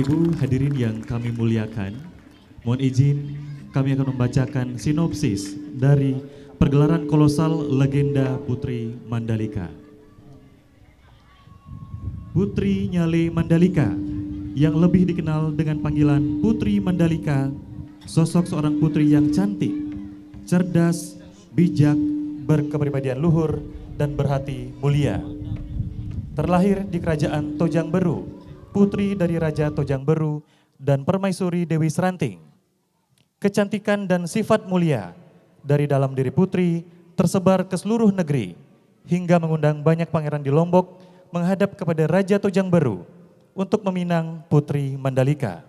Ibu hadirin yang kami muliakan, mohon izin kami akan membacakan sinopsis dari pergelaran kolosal legenda Putri Mandalika. Putri Nyale Mandalika yang lebih dikenal dengan panggilan Putri Mandalika, sosok seorang putri yang cantik, cerdas, bijak, berkepribadian luhur, dan berhati mulia. Terlahir di kerajaan Tojang Beru, putri dari Raja Tojang Beru dan Permaisuri Dewi Seranting. Kecantikan dan sifat mulia dari dalam diri putri tersebar ke seluruh negeri hingga mengundang banyak pangeran di Lombok menghadap kepada Raja Tojang Beru untuk meminang Putri Mandalika.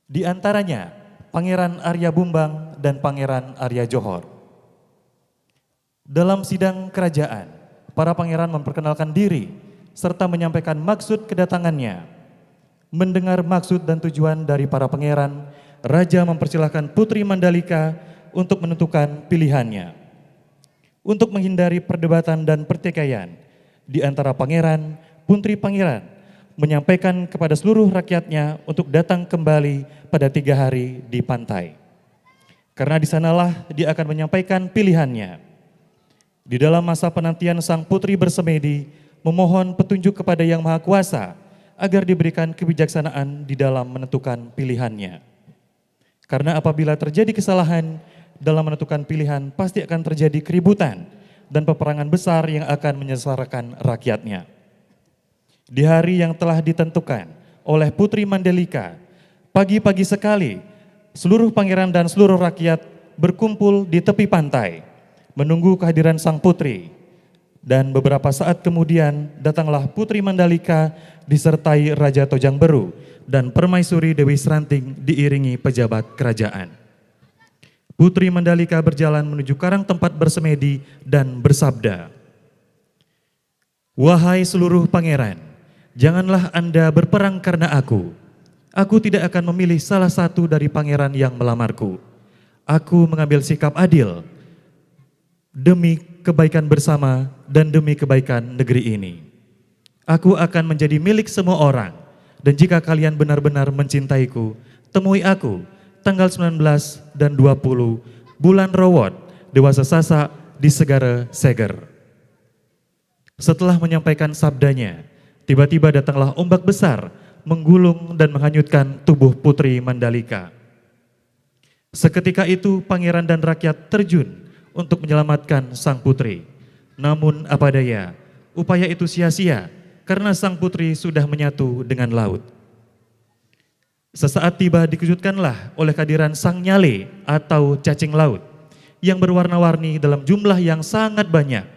Di antaranya Pangeran Arya Bumbang dan Pangeran Arya Johor. Dalam sidang kerajaan, para pangeran memperkenalkan diri serta menyampaikan maksud kedatangannya. Mendengar maksud dan tujuan dari para pangeran, Raja mempersilahkan Putri Mandalika untuk menentukan pilihannya. Untuk menghindari perdebatan dan pertikaian di antara pangeran, Putri Pangeran menyampaikan kepada seluruh rakyatnya untuk datang kembali pada 3 hari di pantai. Karena di sanalah dia akan menyampaikan pilihannya. Di dalam masa penantian sang putri bersemedi, memohon petunjuk kepada Yang Maha Kuasa agar diberikan kebijaksanaan di dalam menentukan pilihannya. Karena apabila terjadi kesalahan dalam menentukan pilihan, pasti akan terjadi keributan dan peperangan besar yang akan menyengsarakan rakyatnya. Di hari yang telah ditentukan oleh Putri Mandalika, pagi-pagi sekali seluruh pangeran dan seluruh rakyat berkumpul di tepi pantai menunggu kehadiran sang putri. Dan beberapa saat kemudian datanglah Putri Mandalika disertai Raja Tojang Beru dan Permaisuri Dewi Seranting diiringi pejabat kerajaan. Putri Mandalika berjalan menuju karang tempat bersemedi dan bersabda, "Wahai seluruh pangeran, janganlah Anda berperang karena aku. Aku tidak akan memilih salah satu dari pangeran yang melamarku. Aku mengambil sikap adil demi kebaikan bersama dan demi kebaikan negeri ini. Aku akan menjadi milik semua orang, dan jika kalian benar-benar mencintaiku, temui aku tanggal 19 dan 20 bulan Rowot, Dewasa Sasak di Segara Seger." Setelah menyampaikan sabdanya, tiba-tiba datanglah ombak besar menggulung dan menghanyutkan tubuh Putri Mandalika. Seketika itu pangeran dan rakyat terjun untuk menyelamatkan sang putri. Namun apa daya, upaya itu sia-sia karena sang putri sudah menyatu dengan laut. Sesaat tiba dikejutkanlah oleh kehadiran sang nyale atau cacing laut yang berwarna-warni dalam jumlah yang sangat banyak,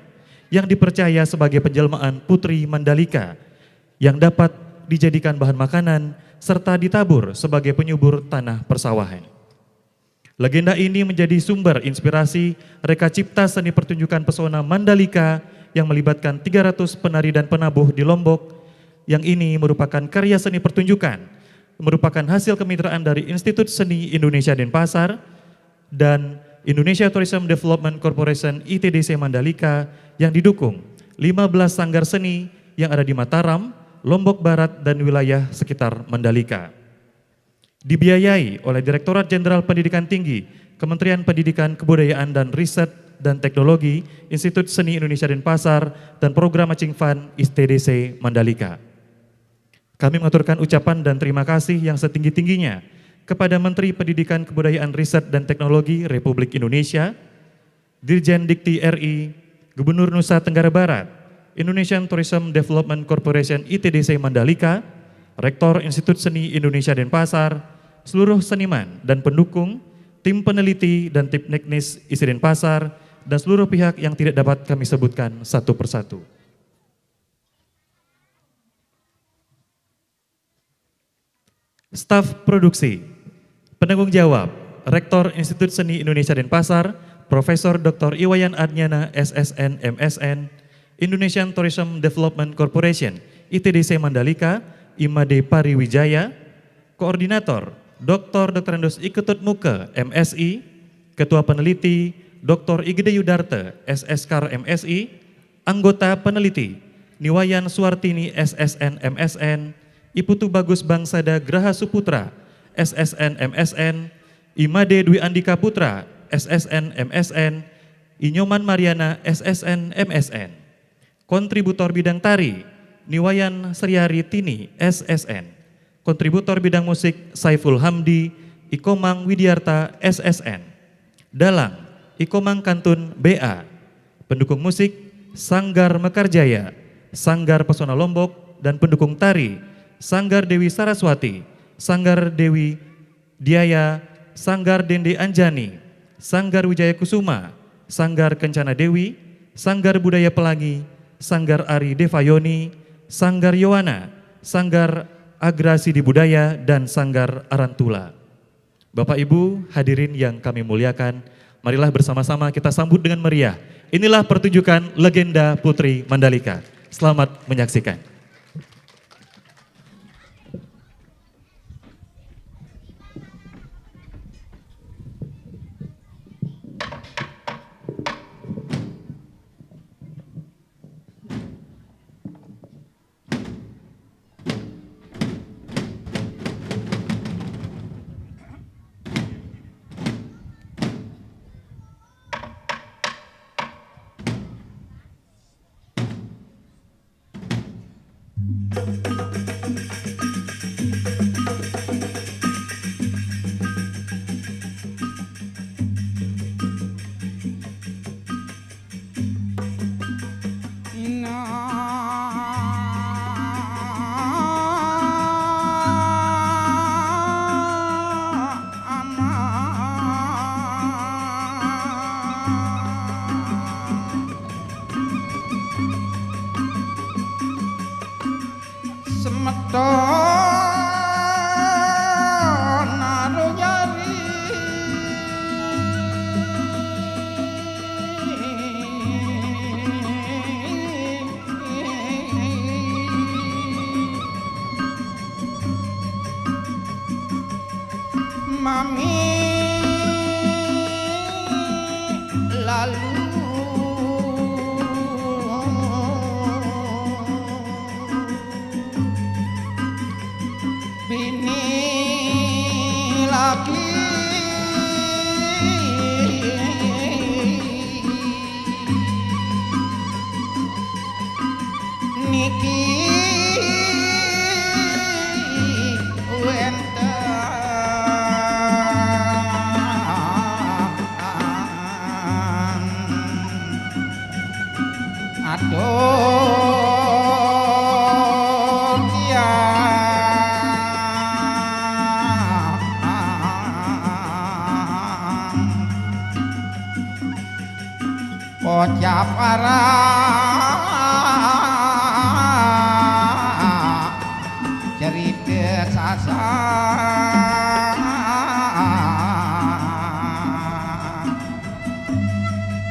yang dipercaya sebagai penjelmaan Putri Mandalika yang dapat dijadikan bahan makanan serta ditabur sebagai penyubur tanah persawahan. Legenda ini menjadi sumber inspirasi reka cipta seni pertunjukan pesona Mandalika yang melibatkan 300 penari dan penabuh di Lombok, yang ini merupakan karya seni pertunjukan, merupakan hasil kemitraan dari Institut Seni Indonesia Denpasar dan Indonesia Tourism Development Corporation ITDC Mandalika yang didukung 15 sanggar seni yang ada di Mataram, Lombok Barat dan wilayah sekitar Mandalika. Dibiayai oleh Direktorat Jenderal Pendidikan Tinggi, Kementerian Pendidikan, Kebudayaan dan Riset dan Teknologi, Institut Seni Indonesia Denpasar, dan Program Matching Fund ITDC Mandalika. Kami mengaturkan ucapan dan terima kasih yang setinggi-tingginya kepada Menteri Pendidikan, Kebudayaan, Riset dan Teknologi Republik Indonesia, Dirjen Dikti RI, Gubernur Nusa Tenggara Barat, Indonesian Tourism Development Corporation ITDC Mandalika, Rektor Institut Seni Indonesia Denpasar, seluruh seniman dan pendukung, tim peneliti dan tim teknis ISI Denpasar, dan seluruh pihak yang tidak dapat kami sebutkan satu persatu. Staf produksi, penanggung jawab, Rektor Institut Seni Indonesia Denpasar, Profesor Dr. Iwayan Adnyana SSN MSN, Indonesian Tourism Development Corporation ITDC Mandalika, Imade Pariwijaya, Koordinator Dr. Andos Iketut Muke MSI, Ketua Peneliti Dr. Igede Yudarte SSKAR MSI, Anggota Peneliti Niwayan Suartini SSN MSN, Iputu Bagus Bangsada Graha Suputra, SSN MSN, Imade Dwi Andika Putra, SSN MSN, Inyoman Mariana SSN MSN. Kontributor bidang tari, Niwayan Sriari Tini SSN. Kontributor bidang musik, Saiful Hamdi, Ikomang Widiarta SSN. Dalang, Ikomang Kantun BA. Pendukung musik, Sanggar Mekarjaya, Sanggar Pesona Lombok, dan pendukung tari, Sanggar Dewi Saraswati, Sanggar Dewi Diaya, Sanggar Dende Anjani, Sanggar Wijaya Kusuma, Sanggar Kencana Dewi, Sanggar Budaya Pelangi, Sanggar Ari Devayoni, Sanggar Yowana, Sanggar Agrasi di Budaya, dan Sanggar Arantula. Bapak Ibu hadirin yang kami muliakan, marilah bersama-sama kita sambut dengan meriah. Inilah pertunjukan legenda Putri Mandalika. Selamat menyaksikan.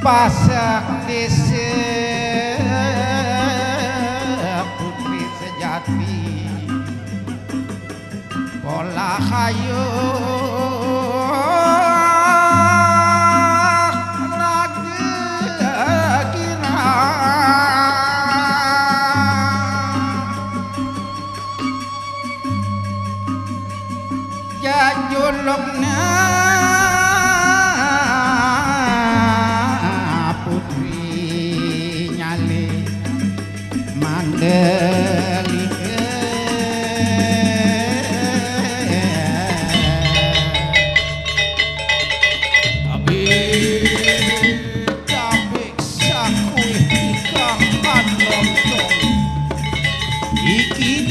Pasak desa putri sejati pola kayu jajulukna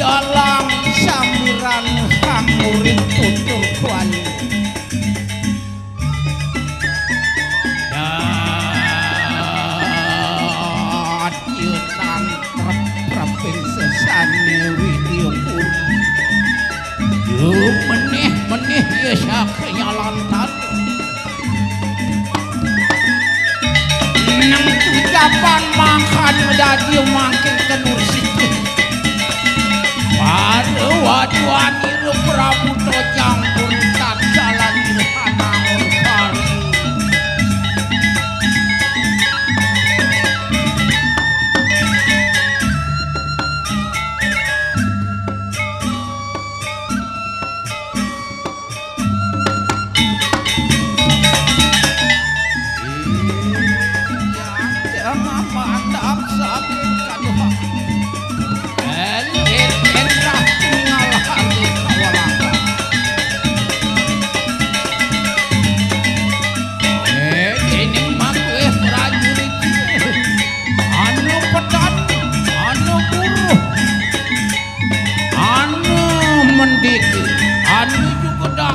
dalam samburan sang murid tutur kuali dadyutan trep-trepin sesane widya puri yuk menih-menih ya sakya lantan nang ucapan makan dadi makin kenursi Waduh niru Prabu campur tak jalan dirhana urkari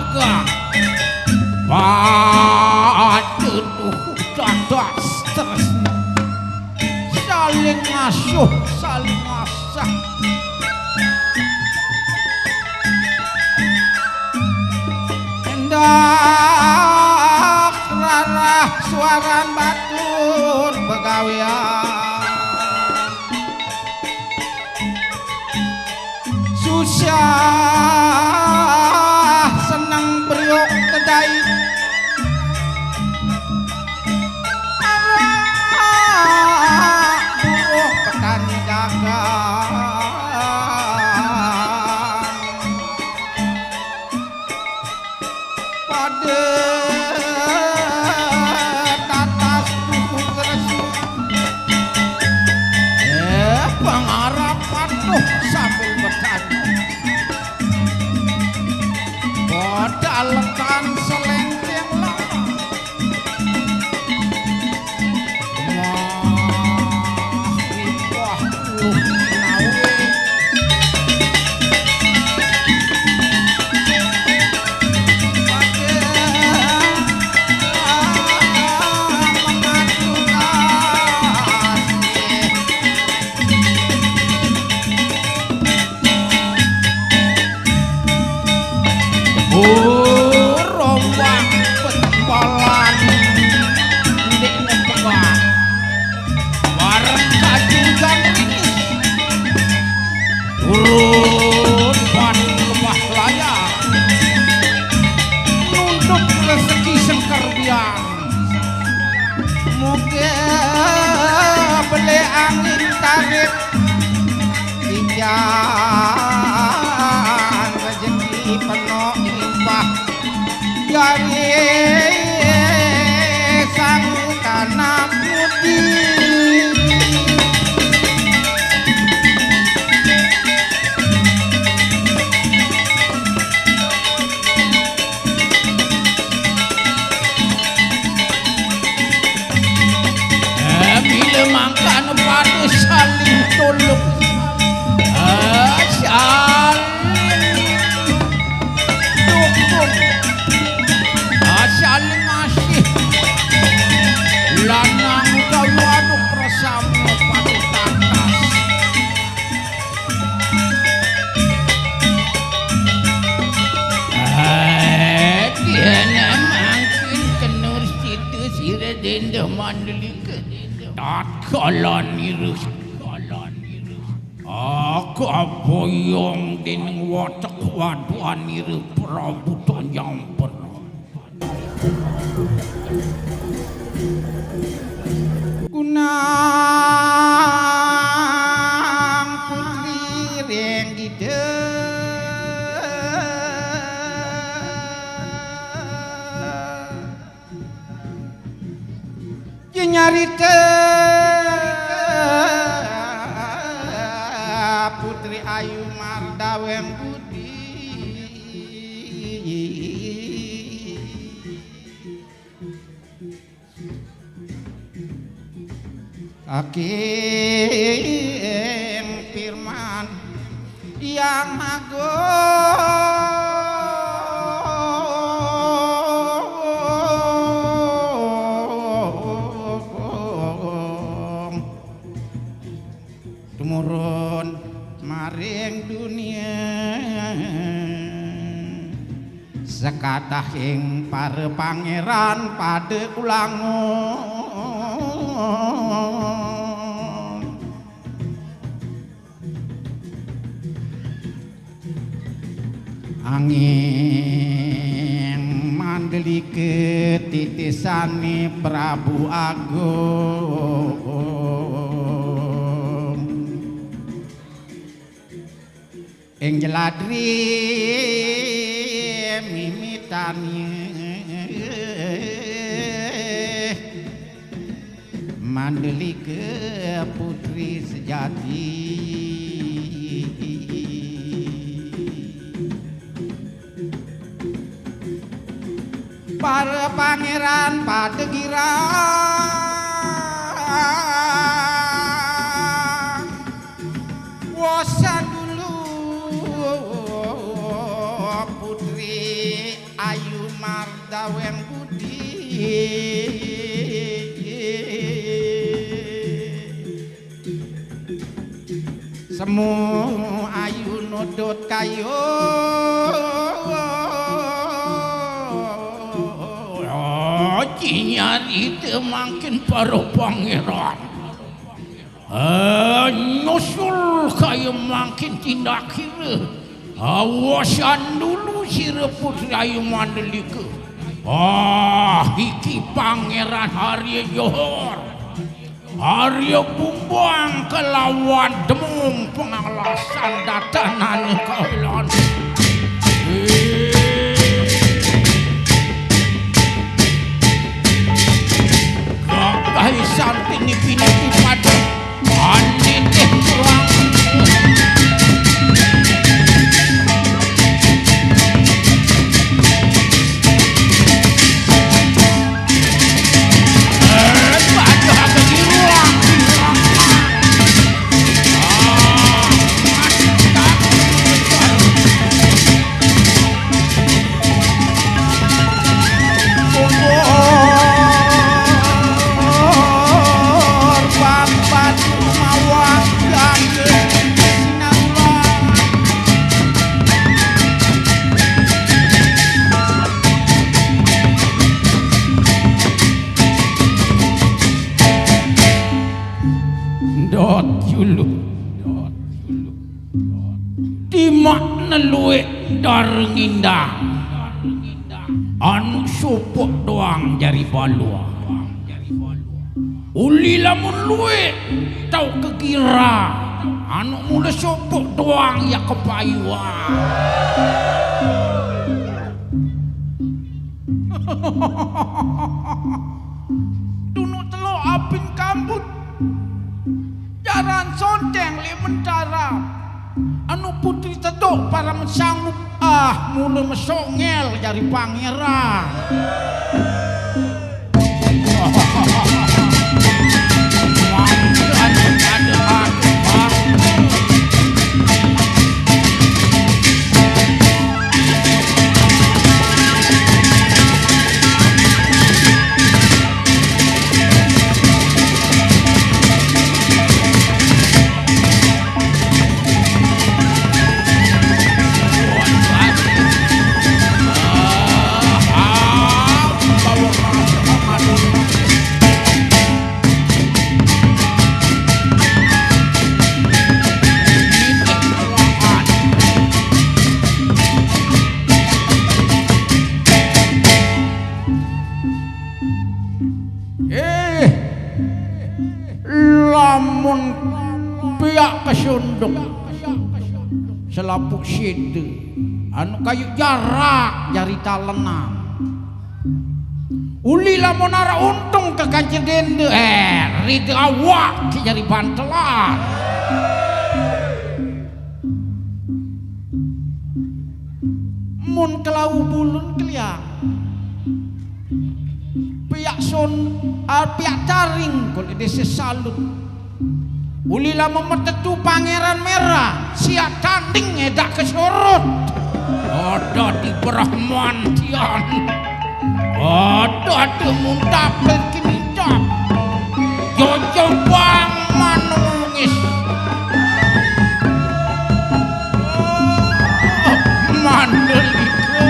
jaga patutuh dadas tresna saling ngasuh saling ngasah endah rarah suaran batur begawean susah senang beriuk kedai buruh petani dagang pada tatas tubuh keresu pengarap aduh sambil bertanya bodalekan selengkeng lama ripah puluh nawe rombak petembalan ndekne pegah bareng kajungan ringis urut pan kebah layar nunduk rezeki sengker biang muga beli angin tarik ijan rezeki penuh limpah dari sang tanah putih bila makan pada saling tolong saling dukung saling ngasih lanang gawaduk rasamu pada tatas dia mangkin kenur situ sira denda mandalika tak kalan irus aku aboyong dening watak waduan iru perabutan yang penuh kunang putri renggide nyarita Putri Ayu Mardaweng Budi Hakim Firman yang agung tumurun maring dunia sekatahing para pangeran pada ulangun angin mandeli ketitisane Prabu Agung ing jeladri mimitane mandeli ke putri sejati para pangeran Padegiran wasa dulu putri ayu mardaweng budi semu ayu nudut kayu nyari makin para pangeran nyusul kayu makin tindak kira awasan dulu sira putri ayu Mandalika iki pangeran Arya Johor Arya Bumbang kelawan demung pengalasan datanan kaulan Kaisan pini-pini pada ane teh kurang luwek dareng indah anu supuk doang jari balua uli lamun luwek tau kekira anu mula supuk doang ya kepayuan dunu telo apin kambut jaran sonteng li mentara anu putri tedok para mensanggup mula mesongel dari pangeran lamun pihak kesunduk selapuk situ anu kayu jarak jari talenang uli lamun arah untung ke kancing dende rite awak ke jari bantelan mun kelau bulun keliang pihak taring kalau desa salut uli lama metetu pangeran merah siap tanding edak kesorot ada di Brahmantian ada muntapel kini tak jojo bang manungis Mandalika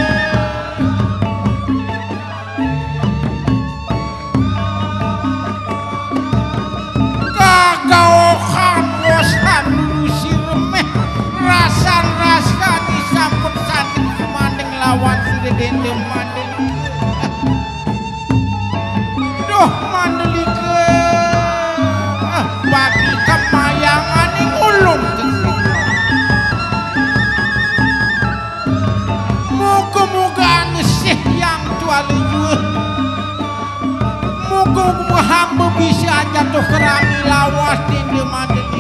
kagaokan wasan lusi remeh rasan-rasan disambut saking semandeng lawan sudah dendem Mandalika duh Mandalika bagi kemayangan yang ulung moga-moga ngesih yang tua lejur moga-moga hamba bisa jatuh kerami lawas di Mandalika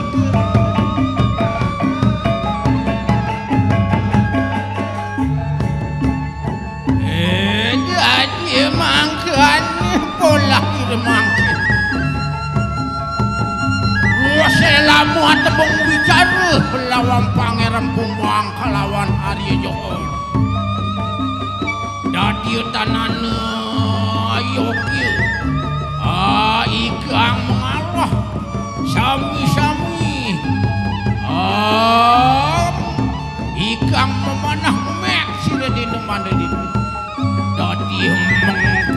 jadi mangkanya pola mangkanya selamu atebong bicara lawan pangeran Bumbang kelawan Arya Johor dia tanana Yogya ikang mengarah sami-sami ikang memanah mek sira dina manda dina dadi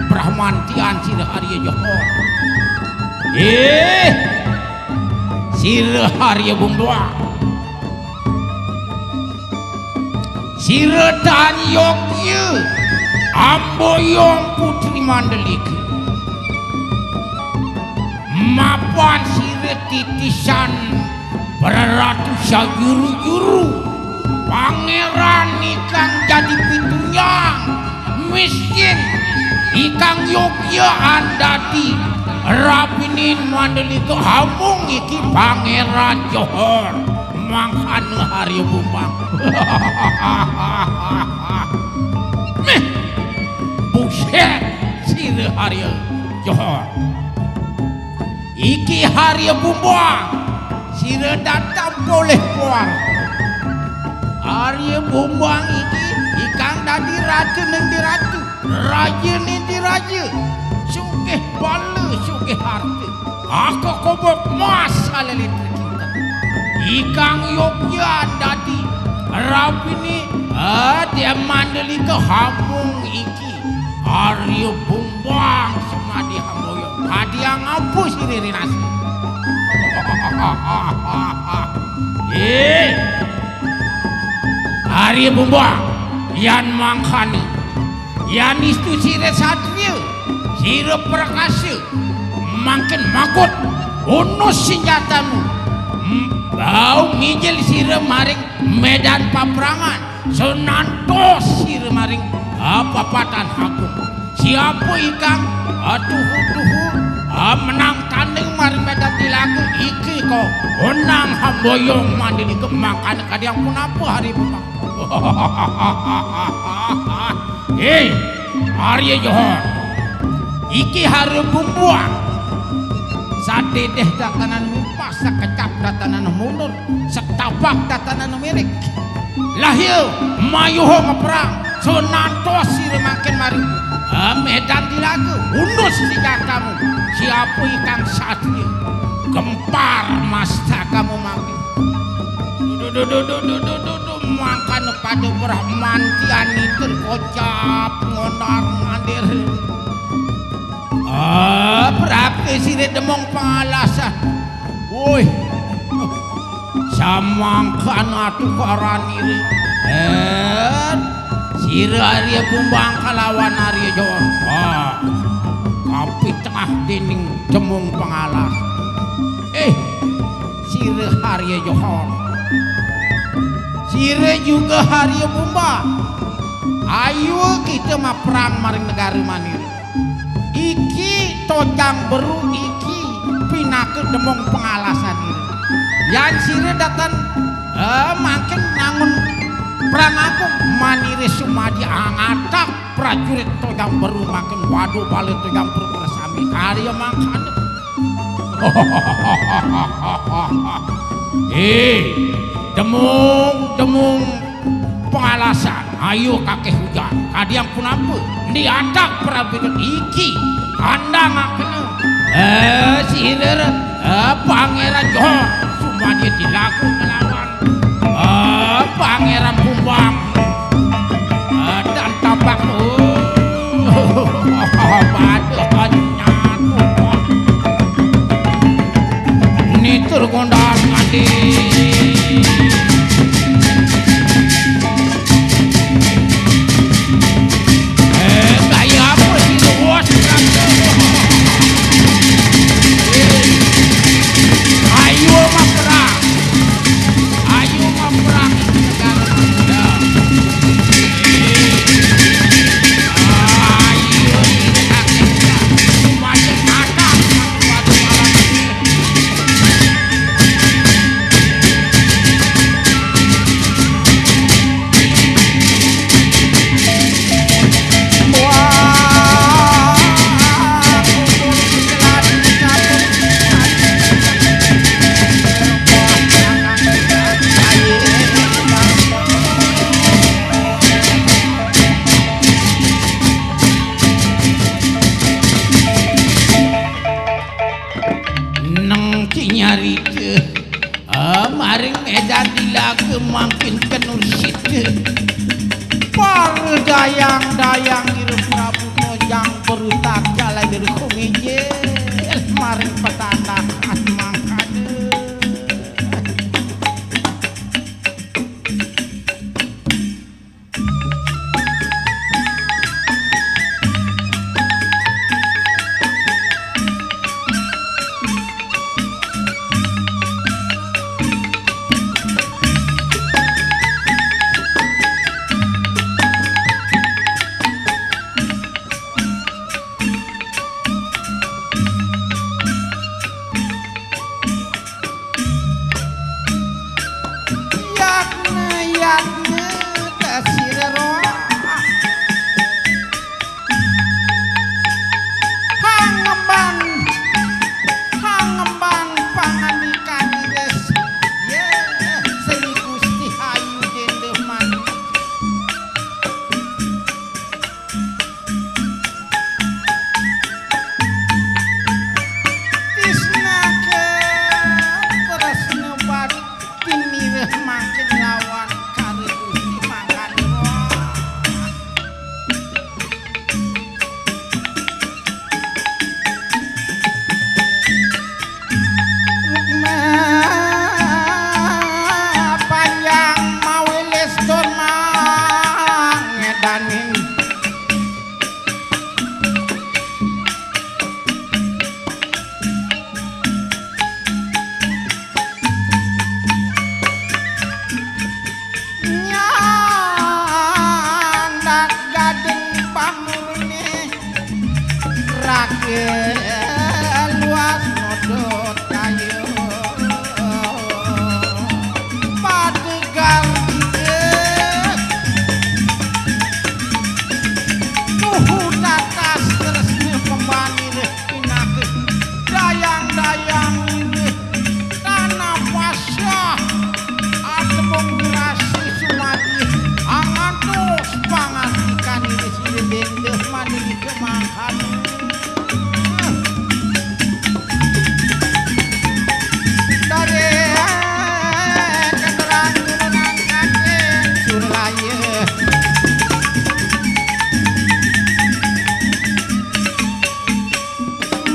brahmantian sira Arya Johor sira Arya Bumbwa sira dan Yogya amboyong putri Mandalika mapan sira titisan para ratu sayuru-yuru pangeran ikang jadi pitunyang miskin ikang Yogya andati rapinin Mandalika hamung iki pangeran Johor mangkana Arya Bumbang meh buset sira Arya Johor iki Arya Bumbang sira datang boleh keluar Arya Bumbang iki ikang dadi raja neng di ratu raja neng di raja sugih bala sugih harta aku kobok mas alalit kita ikang Yogya dadi rapini dia Mandalika hamung iki Arya Bumbang semadi hamboyo hadiah ngapus ini nasi Arya Bumbang yan mangkani yan istu sira satria sira prakasa mangken makut unus senjatamu bau ngijil sira maring medan paprangan senantos sira maring papatan hakung siapa ikang tuhu-tuhu menang tanding maring medan dilaku iki kok onang hamboyong Mandalika mangkana kadiang pun apa Arya Bumbang Arya Johor iki Arya Bumbang sadedeh datanan mimpas sakecap datanan mundur setapak datanan mirik lahir mayuho meperang senantos sira makin mari medan dilagu undus senjatamu siapa ikang satria gempar masta kamu makin makan pada Brahmantian itu terkocap ngodar mandir berarti sini demong pengalasan woi samangkan atu karani sira Arya Bumbang kalawan Arya Johor kapi tengah dinding demong pengalas sira Arya Johor sira juga Arya Bumbang ayo kita mah perang maring negara manir iki tojang beru iki pinake demong pengalasan ini yang sira datan makin nangun perang aku manire sumadi angatak prajurit tojang beru makin waduh balik tojang beru bersami Arya mangkana demung pengalasan ayo kakek hujan kadiang pun apa diadak prajurit iki anda nggak kenal sira pangeran Johor cuma dia dilaku melawan pangeran Bumbang dan tabak pada nyatu ini tergondang adi dayang-dayang ieu Prabu Tojang berutak jalan dari kumijil maring petanda mangkade. Yakne tasirero hangemban pangandikan ires ye Sri Gusti Hayu Dendeh Mani Tisna ke tresna batin mireh makin lawan kari Gusti Mangkandura. Panjang maweles don mangedaning nyandak gading pamurni rakyat luas modot kayu padegang nuhu natas teresnya pembanir pinake dayang-dayang ini tanah pasya ademong dirasi sumadi angantos pangantikan ini sini Dendeh Mani di kemangkan dari keterang turunan kakek surlaya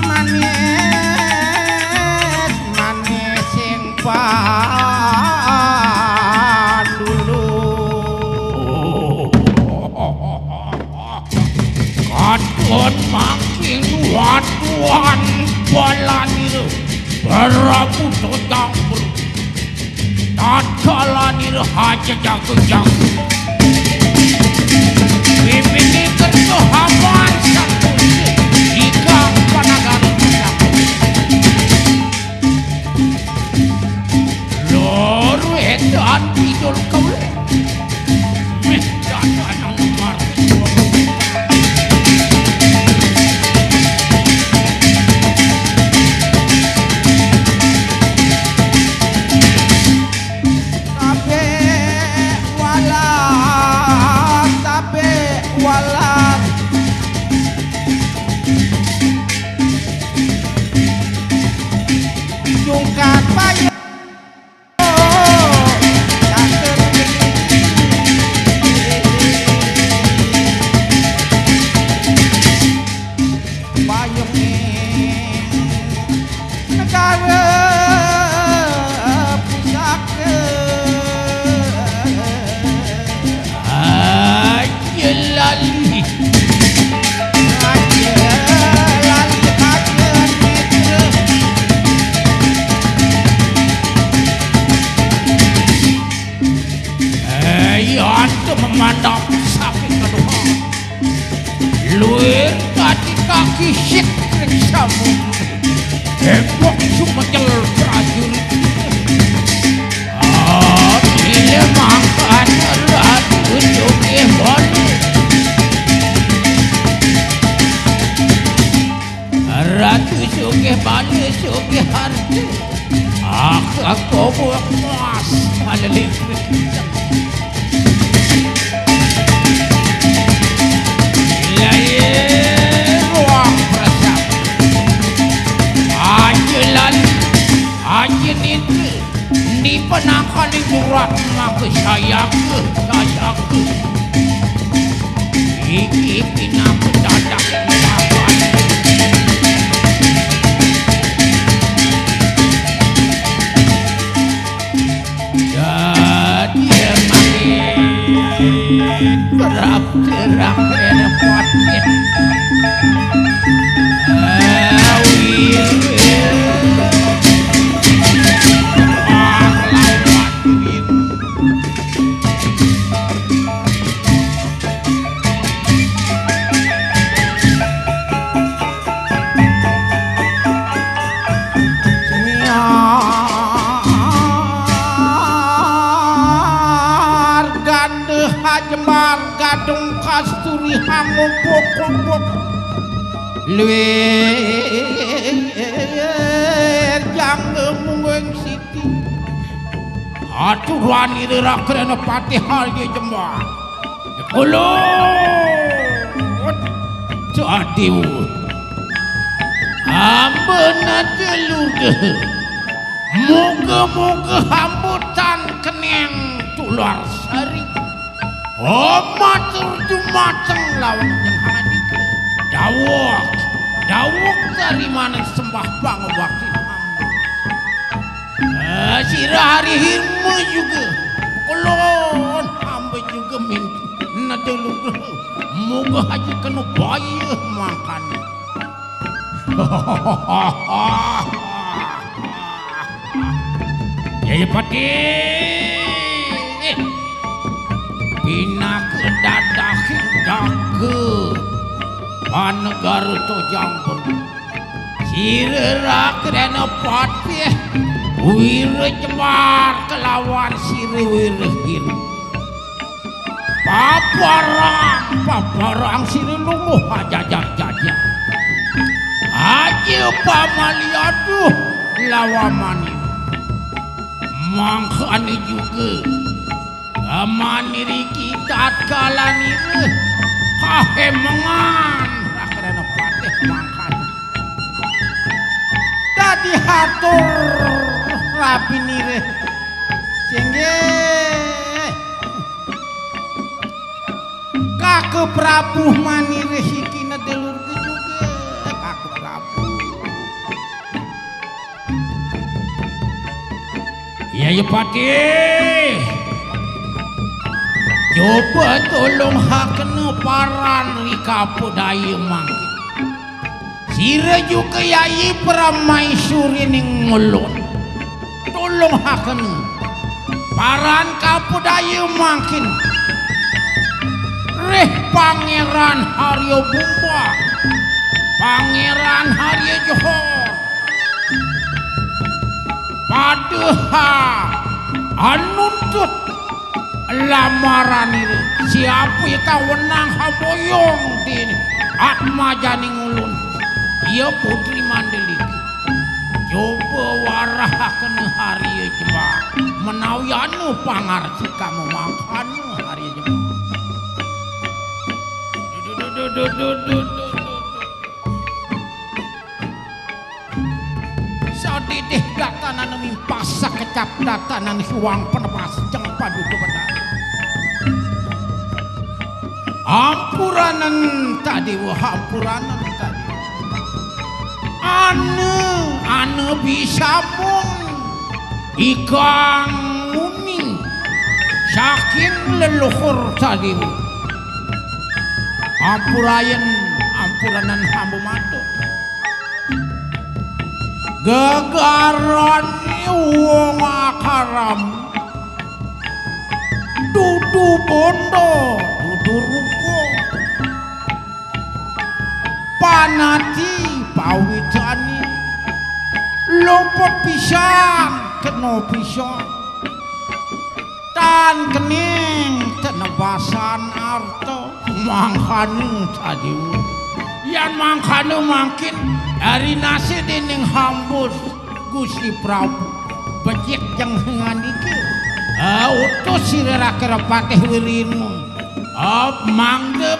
manis manis sing padulu katon mangking waduan balanir Prabu Tojang tadkalanir haja jago-jago mimini kertohaman satu jika panagaru jago loru edan pidol kaule meh dadan nomor tabe walar jungkat payo payung negara pusaka lali antu memandang saking kedua luir tadi kaki sikrik samu heboh cuma jalur prajurit bila makan ratu jogi balik ratu jogi balik jogi harta aku buat mas alilip ruang prasap anjin itu di penangkan surat maka saya ke ipina mendadak bahan. Jadi makin berap gerak repotin. Jembar gadung kasturi hamung pokok luwer jangge mungeng siti aturan ira kerana patih hal di jembar ulun jadiu ambena telur deh muga-muga hambutan keneng tular sari matur dumateng lawan yang hadir dawuk dari mana sembah pangwakti hamba sirah hari hirmu juga ulun hamba juga minta nadelu moga haji kena bayar makan ya pati bina kedadahin dake panegar to jambur sirera kerana patih wira jembar kelawan sire wirahin paparang sire lumuh jajah aja pamaliaduh lawamani mangkani juga amaniri kita kalani kahe mengan karena patih makan tadi hatur rapi nire sehingga kakek Prabu manire hikina delur juga kakek Prabu iya ya patih coba tolong hakna paran rika podaya mangkin sira juga yai peramaisuri ning ngulun tolong hakna paran kapodaya mangkin reh pangeran Haryo Bumba pangeran Haryo Johor padha anuntut lamaran itu siapa yang kawenang haboyong di atma janing ulun ia putri Mandelik coba warah kena hari coba menawianu pangarsi kamu makan hari sadidih datanan mimpasa kecap datanan hiwang penepas jeng padu kebenar ampuranan tadi hampuranan tadi ane bisa pun ikan muni saking leluhur tadi ampuranan hambu matu gagaran wong akaram dudu bondo dudu ruko panati pawitani lopot pisang kena pisang tan kening tenebasan arto mangkanu tadi yan mangkanu mangkin dari nasi dening hambus Gusti Prabu becik jeng ngandike utus sirera kerepatih wirinmu manggep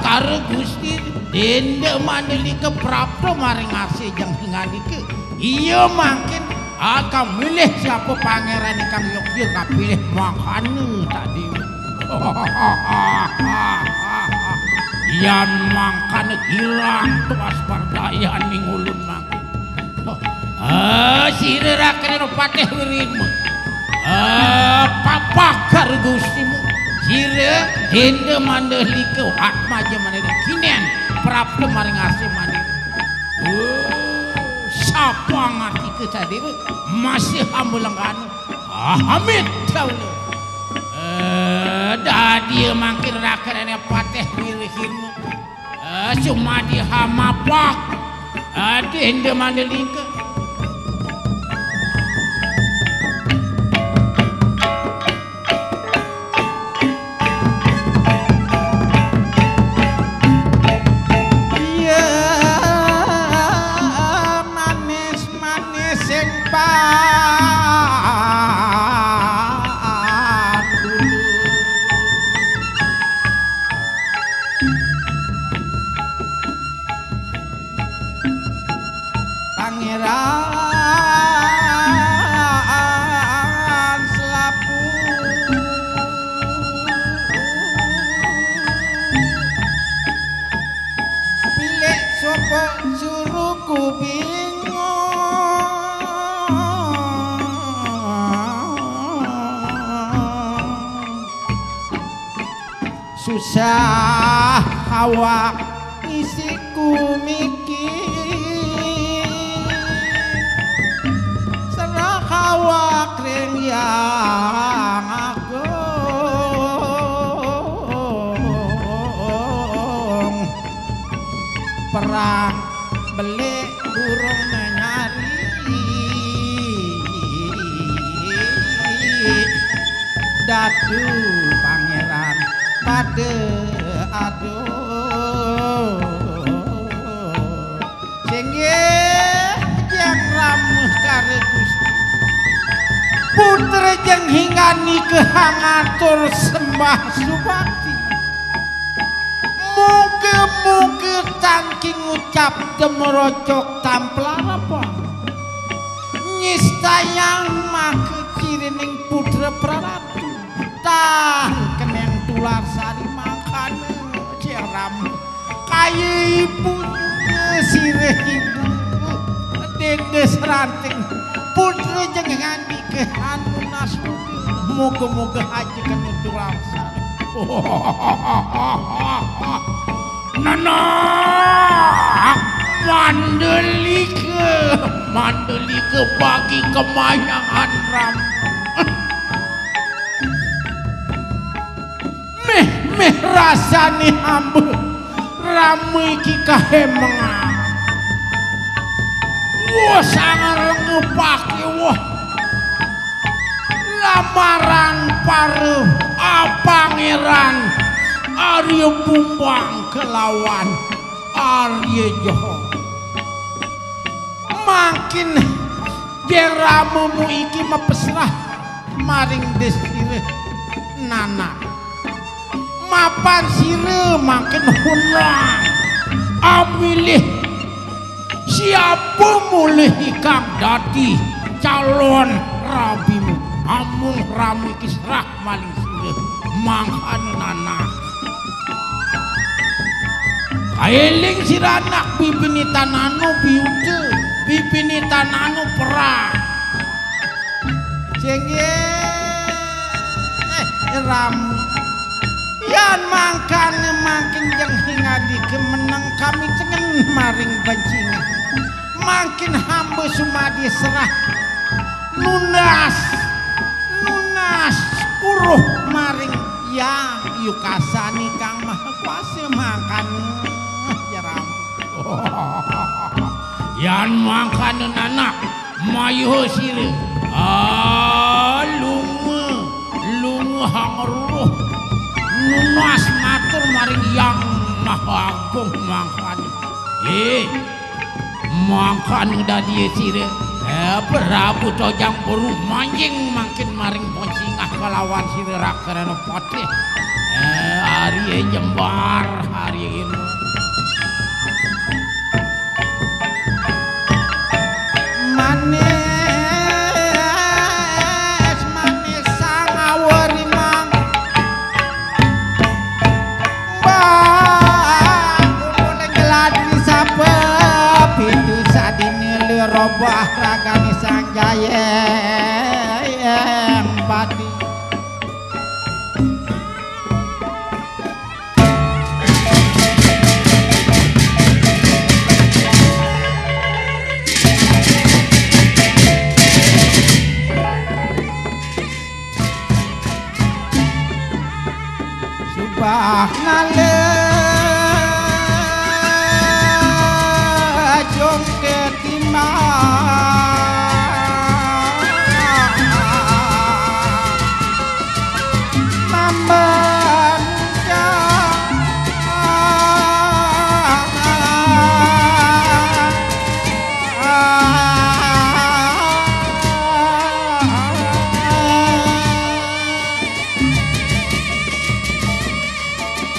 karo Gusti dende Mandelik Prabu maring ngasih jeng ngandike iya mangkin akan milih siapa pangeran ikan Yogyo kapilih makanu tadi Yan mangkane girang tuas pardaya ning ulun mangkin. Sire rakreno pateh wirinmu. Papakar gustimu. Sire dende mandalika atmaja maneh kinen prapta maring ase maneh. Sapa ngerti kecadewe masih hambulangan. Amit taula. Dadi mangkin rakrene pateh wirinmu. Cuma dihamapak. Dende mandalika. Pangeran selapu pilih sopo suruhku bingung susah awak isiku mikir serah awak ring yang agung perang belik burung menyari dadu pangeran pada aduh singgih yang ramuh kare Gusti putra jeng hingani kehangatur sembah subakti muga-muga tangking ucap demerocok tamplarapa nyistayang make cirining putra praratu tah keneng tular sari makane ciram kaya ibu sireh ibu dendes ranting putra jeung ngandi ke anu nasudi moga-moga haji kanu tular sari nana mandelike bagi kemayangan ram meh rasani hamba ramu iki kahemengan wah sangar ngepake wah lamaran paruh pangeran Arya Bumbang kelawan Arya Joho makin jeramumu iki mepesrah maring desire nana mapan sire makin hunang amilih siapa mulih ikang dadi calon rabimu amung rami kisrah maling sire manghan nana kaeling siranak bibinitan anu biude bibinitan anu perang ramu yan mangkane makin jeng hingadi kemenang kami cengen maring bancingan makin hamba sumadi serah nunas uruh maring yang yukasani kang maha kuasa makan ya ramu yan mangkane anak mayu sire lungu hangeruh nunas matur maring yang maha agung mangkane mangkane dadi sire Prabu Tojang Buru manjing makin maring poncingah kelawan sire rakrana potih hari jembar hari ini manis sangawari mang ragani sang jayeng pati. Subah ngale jom ketimbang membenca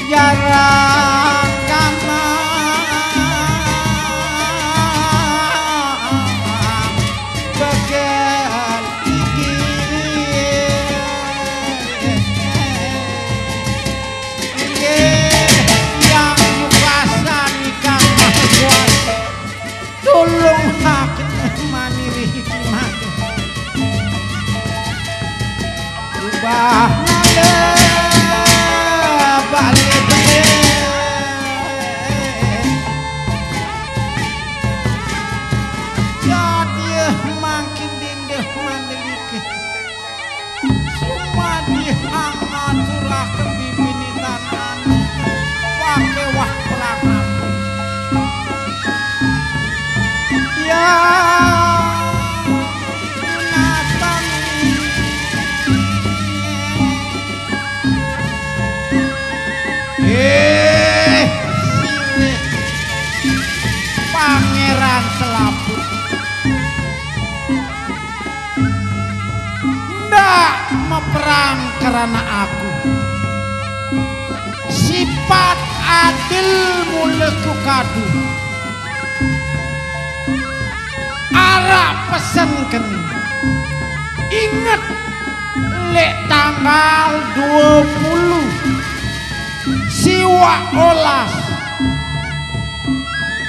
jarang begel iki yang nyukasan ikan mahkuat tulung hak maniri hikmat ubah nale balik Pangeran Selaput ndak meperang karena aku sifat adil muleku kadu arah pesenken inget lek tanggal 20 siwa olas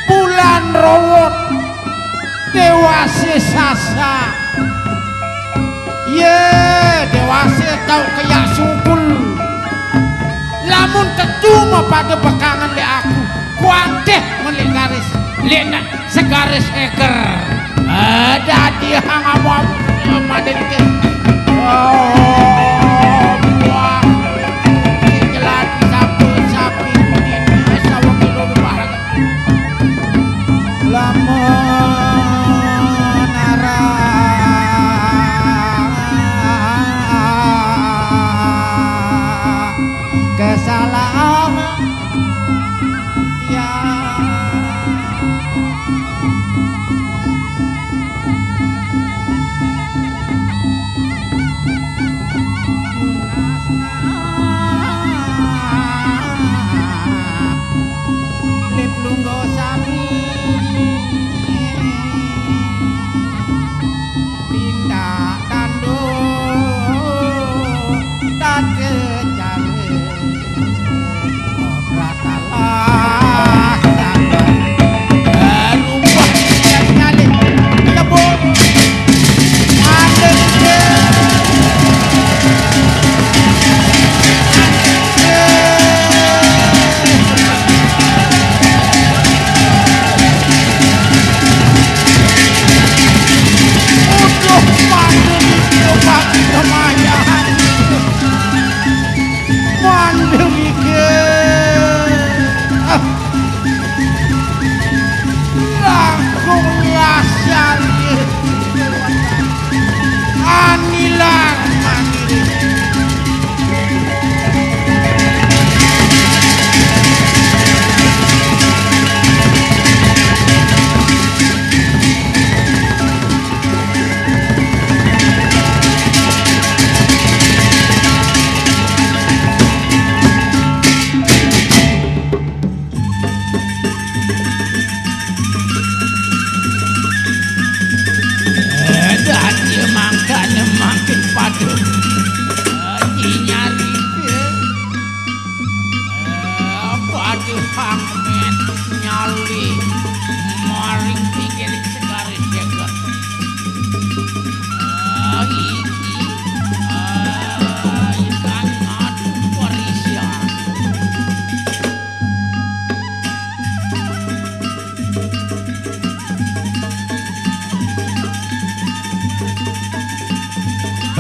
bulan rawot dewase sasa ye dewase tau kayak sukul lamun tetuma pada bekangan le aku kuateh melik garis lena segaris eker ada dia hangamam maden ke oh buah jelati sapi ini sawang kilo bebahagia lamun arah kesalahan ya lip lunggo sami tindak dando dan kecale obratalah sampai rumah yang nyali kebun ada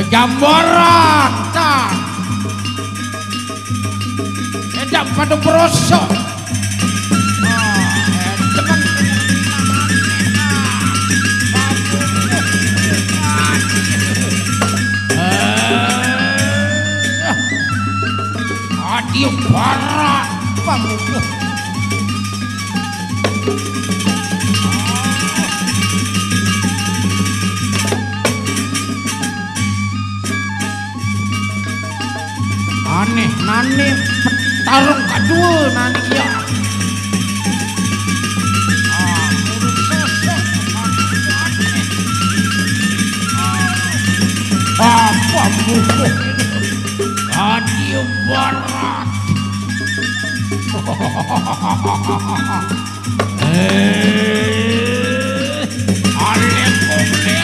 Jamboran tak edak pada berosok adio parah pamuku aneh nane tarung kedua nane ya apa buku adio barat aleko-leko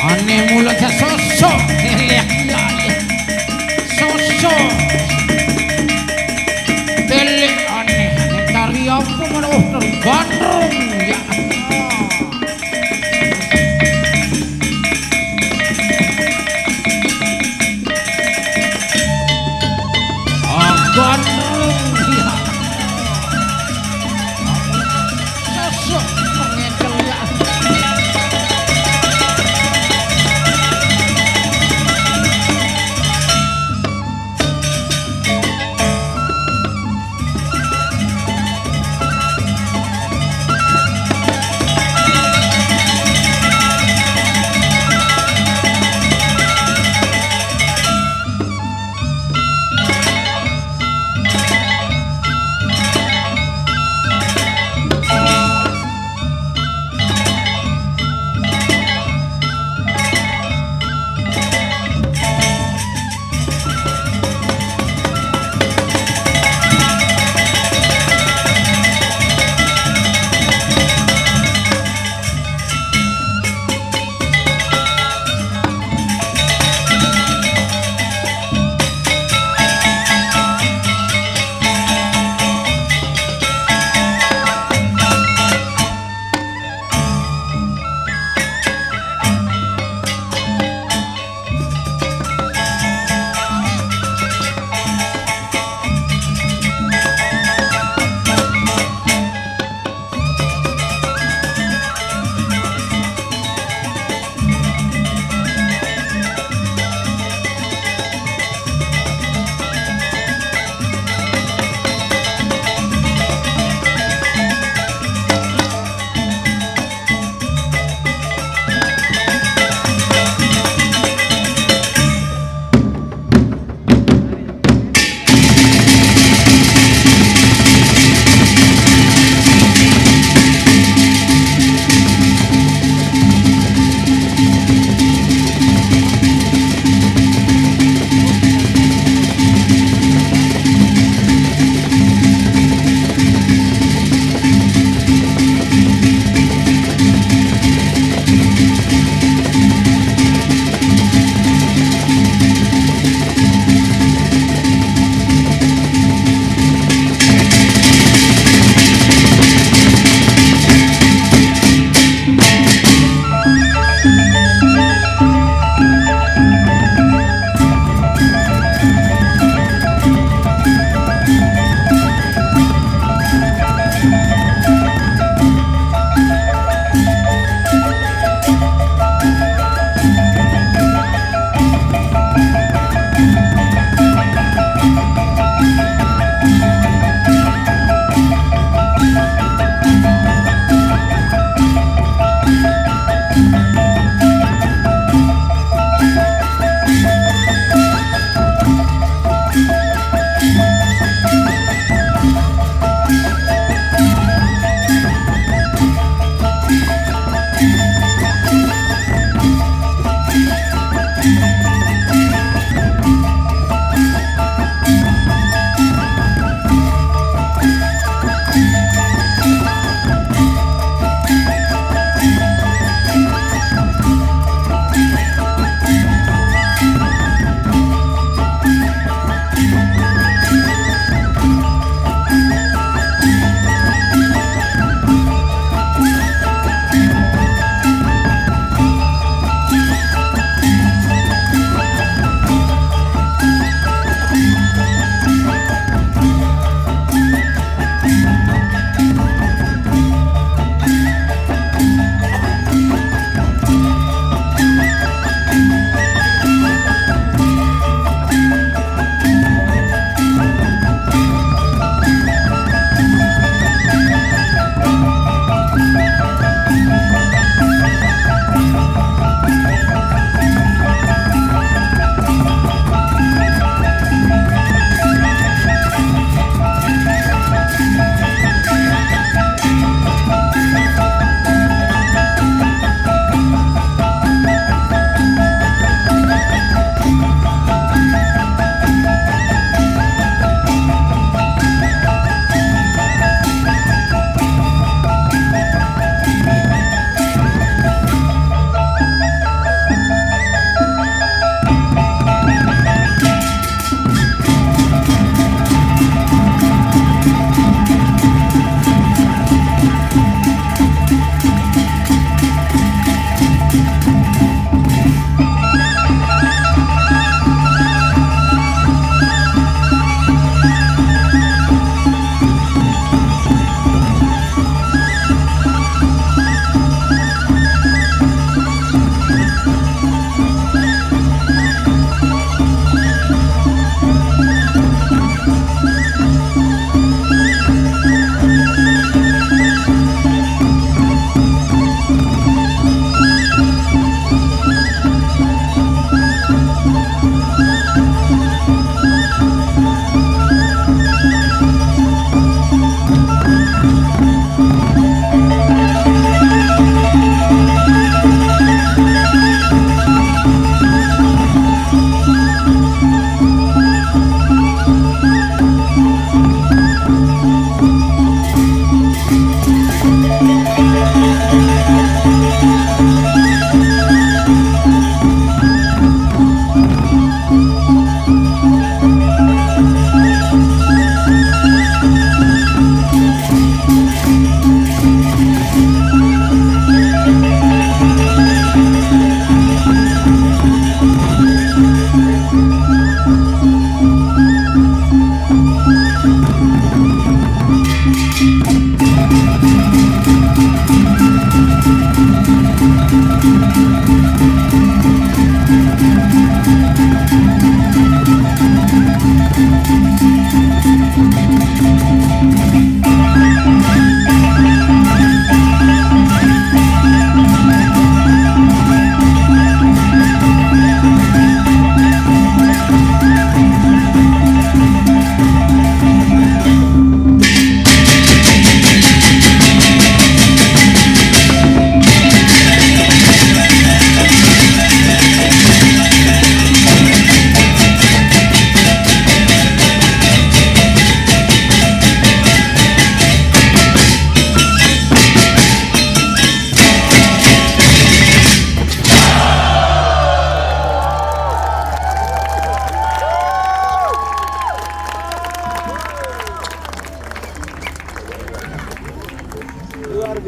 aneh mulutnya sosok lihat ya sosok telik aneh tari apa mana tergandrung ya gandrung ya sosok mengedel ya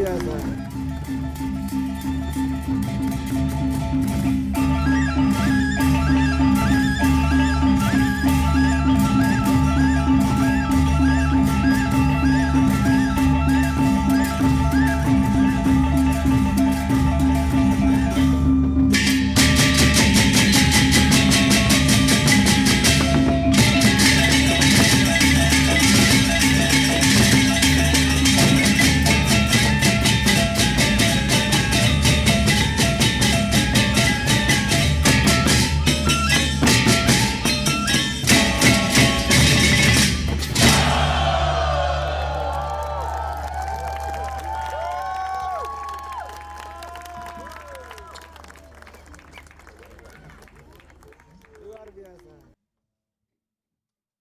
biasa.